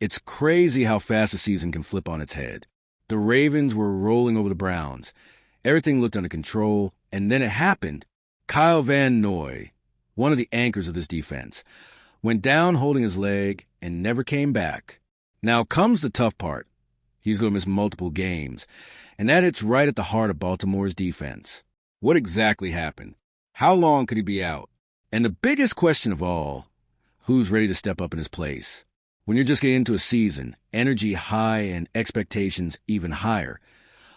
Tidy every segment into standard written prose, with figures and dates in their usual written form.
It's crazy how fast a season can flip on its head. The Ravens were rolling over the Browns. Everything looked under control, and then it happened. Kyle Van Noy, one of the anchors of this defense, went down holding his leg and never came back. Now comes the tough part. He's going to miss multiple games, and that hits right at the heart of Baltimore's defense. What exactly happened? How long could he be out? And the biggest question of all, who's ready to step up in his place? When you're just getting into a season, energy high and expectations even higher,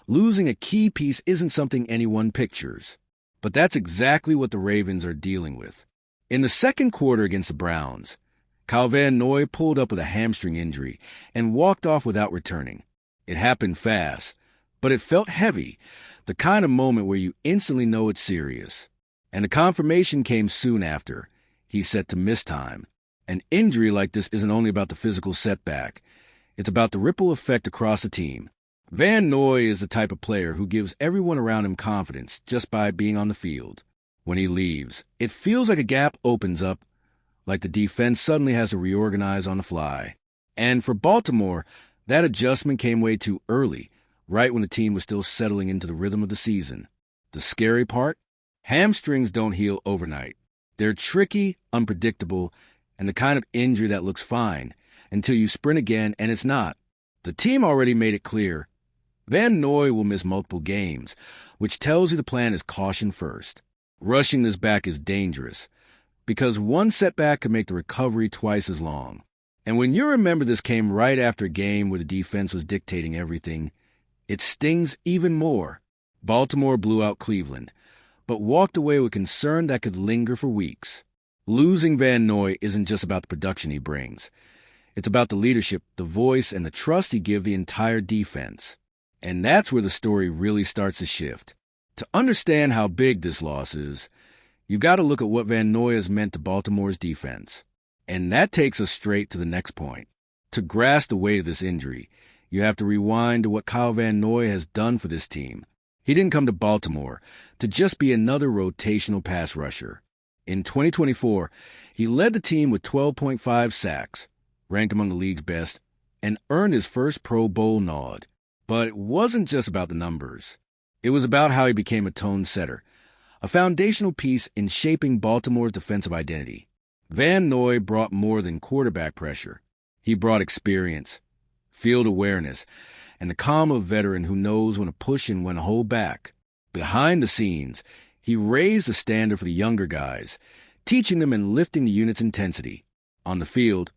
losing a key piece isn't something anyone pictures. But that's exactly what the Ravens are dealing with. In the second quarter against the Browns, Kyle Van Noy pulled up with a hamstring injury and walked off without returning. It happened fast, but it felt heavy, the kind of moment where you instantly know it's serious. And the confirmation came soon after. He's set to miss time. An injury like this isn't only about the physical setback. It's about the ripple effect across the team. Van Noy is the type of player who gives everyone around him confidence just by being on the field. When he leaves, it feels like a gap opens up, like the defense suddenly has to reorganize on the fly. And for Baltimore, that adjustment came way too early, right when the team was still settling into the rhythm of the season. The scary part? Hamstrings don't heal overnight. They're tricky, unpredictable, and the kind of injury that looks fine until you sprint again and it's not. The team already made it clear. Van Noy will miss multiple games, which tells you the plan is caution first. Rushing this back is dangerous, because one setback could make the recovery twice as long. And when you remember this came right after a game where the defense was dictating everything, it stings even more. Baltimore blew out Cleveland, but walked away with concern that could linger for weeks. Losing Van Noy isn't just about the production he brings. It's about the leadership, the voice, and the trust he gives the entire defense. And that's where the story really starts to shift. To understand how big this loss is, you've got to look at what Van Noy has meant to Baltimore's defense. And that takes us straight to the next point. To grasp the weight of this injury, you have to rewind to what Kyle Van Noy has done for this team. He didn't come to Baltimore to just be another rotational pass rusher. In 2024, he led the team with 12.5 sacks, ranked among the league's best, and earned his first Pro Bowl nod. But it wasn't just about the numbers. It was about how he became a tone setter, a foundational piece in shaping Baltimore's defensive identity. Van Noy brought more than quarterback pressure. He brought experience, field awareness, and the calm of a veteran who knows when to push and when to hold back. Behind the scenes, he raised the standard for the younger guys, teaching them and lifting the unit's intensity. On the field,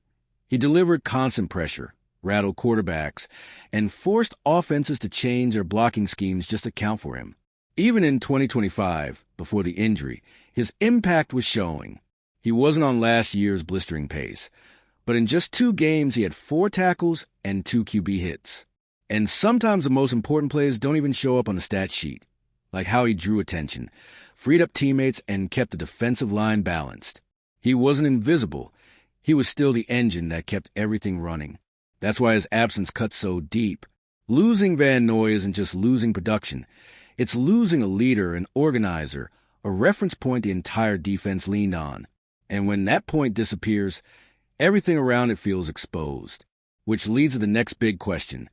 he delivered constant pressure, rattled quarterbacks, and forced offenses to change their blocking schemes just to count for him. Even in 2025, before the injury, his impact was showing. He wasn't on last year's blistering pace, but in just 2 games he had 4 tackles and 2 QB hits. And sometimes the most important plays don't even show up on the stat sheet, like how he drew attention, freed up teammates, and kept the defensive line balanced. He wasn't invisible. He was still the engine that kept everything running. That's why his absence cut so deep. Losing Van Noy isn't just losing production. It's losing a leader, an organizer, a reference point the entire defense leaned on. And when that point disappears, everything around it feels exposed. Which leads to the next big question.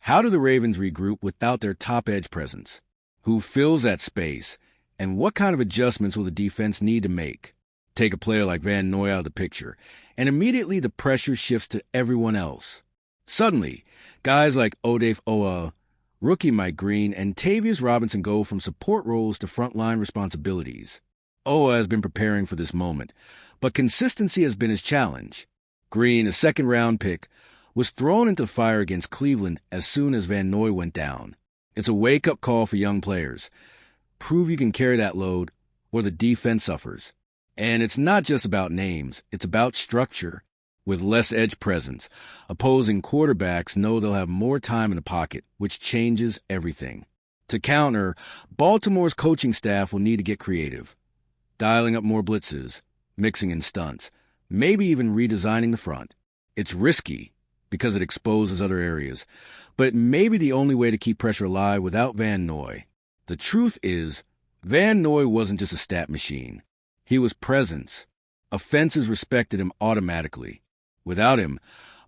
How do the Ravens regroup without their top edge presence? Who fills that space? And what kind of adjustments will the defense need to make? Take a player like Van Noy out of the picture, and immediately the pressure shifts to everyone else. Suddenly, guys like Odafe Oweh, rookie Mike Green, and Tavius Robinson go from support roles to frontline responsibilities. Oweh has been preparing for this moment, but consistency has been his challenge. Green, a second-round pick, was thrown into the fire against Cleveland as soon as Van Noy went down. It's a wake-up call for young players. Prove you can carry that load, or the defense suffers. And it's not just about names, it's about structure. With less edge presence, opposing quarterbacks know they'll have more time in the pocket, which changes everything. To counter, Baltimore's coaching staff will need to get creative, dialing up more blitzes, mixing in stunts, maybe even redesigning the front. It's risky because it exposes other areas, but it may be the only way to keep pressure alive without Van Noy. The truth is, Van Noy wasn't just a stat machine. He was presence. Offenses respected him automatically. Without him,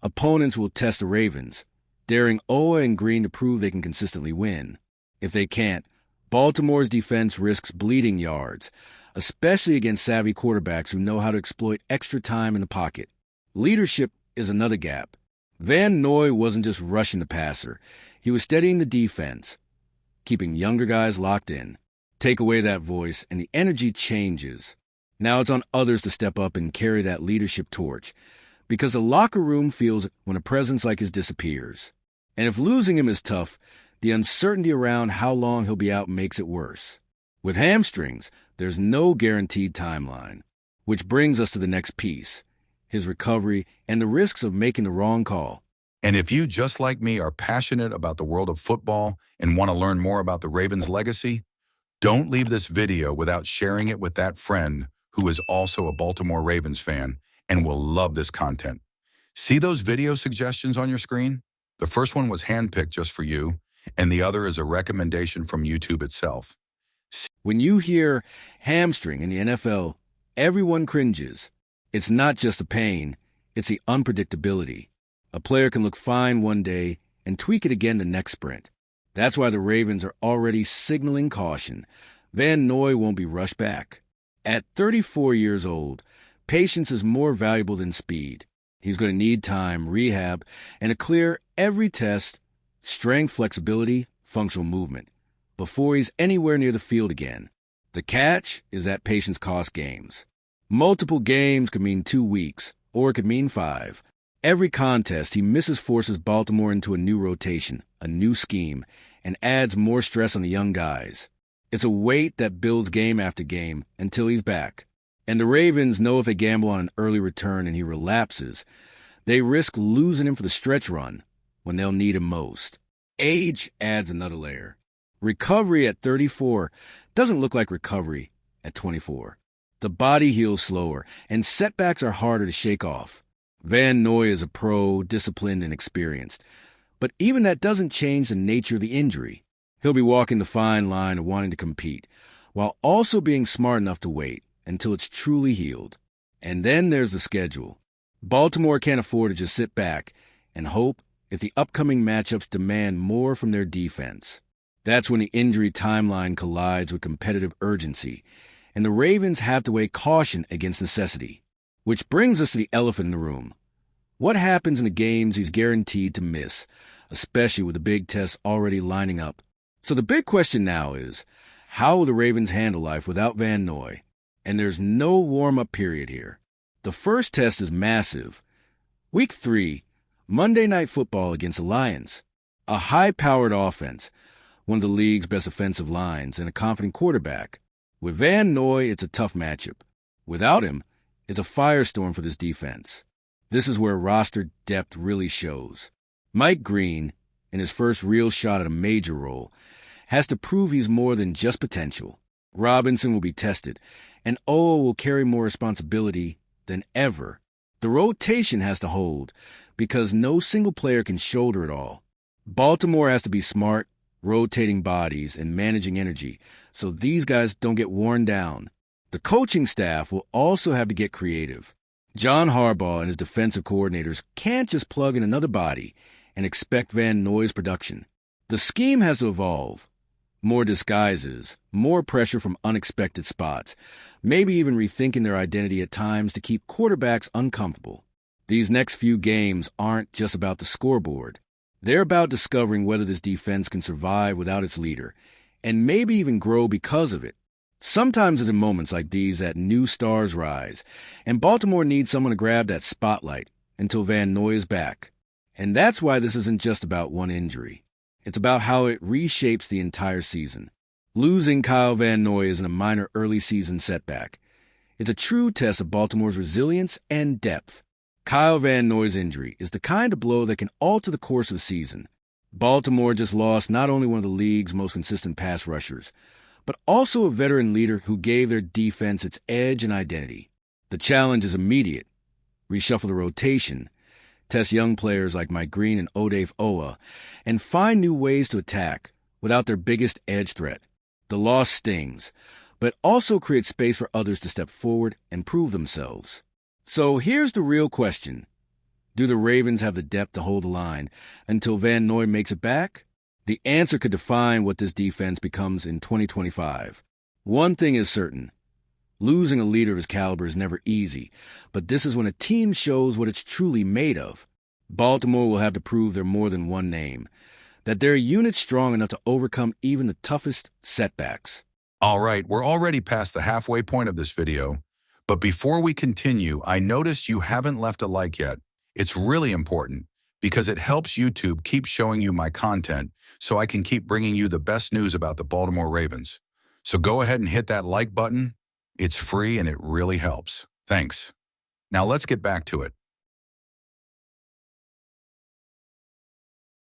Opponents will test the Ravens, daring Owa and Green to prove they can consistently win. If they can't, Baltimore's defense risks bleeding yards, especially against savvy quarterbacks who know how to exploit extra time in the pocket. Leadership is another gap. Van Noy wasn't just rushing the passer. He was steadying the defense, keeping younger guys locked in. Take away that voice, and the energy changes. Now it's on others to step up and carry that leadership torch, because the locker room feels it when a presence like his disappears. And if losing him is tough, the uncertainty around how long he'll be out makes it worse. With hamstrings, there's no guaranteed timeline, which brings us to the next piece, his recovery and the risks of making the wrong call. And if you, just like me, are passionate about the world of football and want to learn more about the Ravens' legacy, don't leave this video without sharing it with that friend who is also a Baltimore Ravens fan and will love this content. See those video suggestions on your screen? The first one was handpicked just for you, and the other is a recommendation from YouTube itself. When you hear hamstring in the NFL, everyone cringes. It's not just the pain, it's the unpredictability. A player can look fine one day and tweak it again the next sprint. That's why the Ravens are already signaling caution. Van Noy won't be rushed back. At 34 years old, patience is more valuable than speed. He's going to need time, rehab, and to clear every test, strength, flexibility, functional movement, before he's anywhere near the field again. The catch is that patience costs games. Multiple games could mean 2 weeks, or it could mean 5. Every contest he misses forces Baltimore into a new rotation, a new scheme, and adds more stress on the young guys. It's a weight that builds game after game until he's back. And the Ravens know if they gamble on an early return and he relapses, they risk losing him for the stretch run when they'll need him most. Age adds another layer. Recovery at 34 doesn't look like recovery at 24. The body heals slower, and setbacks are harder to shake off. Van Noy is a pro, disciplined, and experienced. But even that doesn't change the nature of the injury. He'll be walking the fine line of wanting to compete, while also being smart enough to wait until it's truly healed. And then there's the schedule. Baltimore can't afford to just sit back and hope if the upcoming matchups demand more from their defense. That's when the injury timeline collides with competitive urgency, and the Ravens have to weigh caution against necessity. Which brings us to the elephant in the room. What happens in the games he's guaranteed to miss, especially with the big tests already lining up? So the big question now is, how will the Ravens handle life without Van Noy? And there's no warm-up period here. The first test is massive. Week 3, Monday Night Football against the Lions. A high-powered offense, one of the league's best offensive lines, and a confident quarterback. With Van Noy, it's a tough matchup. Without him, it's a firestorm for this defense. This is where roster depth really shows. Mike Green, in his first real shot at a major role, has to prove he's more than just potential. Robinson will be tested, and Owa will carry more responsibility than ever. The rotation has to hold, because no single player can shoulder it all. Baltimore has to be smart, rotating bodies and managing energy, so these guys don't get worn down. The coaching staff will also have to get creative. John Harbaugh and his defensive coordinators can't just plug in another body and expect Van Noy's production. The scheme has to evolve. More disguises, more pressure from unexpected spots, maybe even rethinking their identity at times to keep quarterbacks uncomfortable. These next few games aren't just about the scoreboard. They're about discovering whether this defense can survive without its leader, and maybe even grow because of it. Sometimes it's in moments like these that new stars rise, and Baltimore needs someone to grab that spotlight until Van Noy is back. And that's why this isn't just about one injury. It's about how it reshapes the entire season. Losing Kyle Van Noy isn't a minor early season setback. It's a true test of Baltimore's resilience and depth. Kyle Van Noy's injury is the kind of blow that can alter the course of the season. Baltimore just lost not only one of the league's most consistent pass rushers, but also a veteran leader who gave their defense its edge and identity. The challenge is immediate. Reshuffle the rotation, test young players like Mike Green and Odafe Owa, and find new ways to attack without their biggest edge threat. The loss stings, but also creates space for others to step forward and prove themselves. So here's the real question. Do the Ravens have the depth to hold the line until Van Noy makes it back? The answer could define what this defense becomes in 2025. One thing is certain. Losing a leader of his caliber is never easy, but this is when a team shows what it's truly made of. Baltimore will have to prove they're more than one name, that they're a unit strong enough to overcome even the toughest setbacks. All right, we're already past the halfway point of this video, but before we continue, I noticed you haven't left a like yet. It's really important because it helps YouTube keep showing you my content so I can keep bringing you the best news about the Baltimore Ravens. So go ahead and hit that like button. It's free and it really helps. Thanks. Now let's get back to it.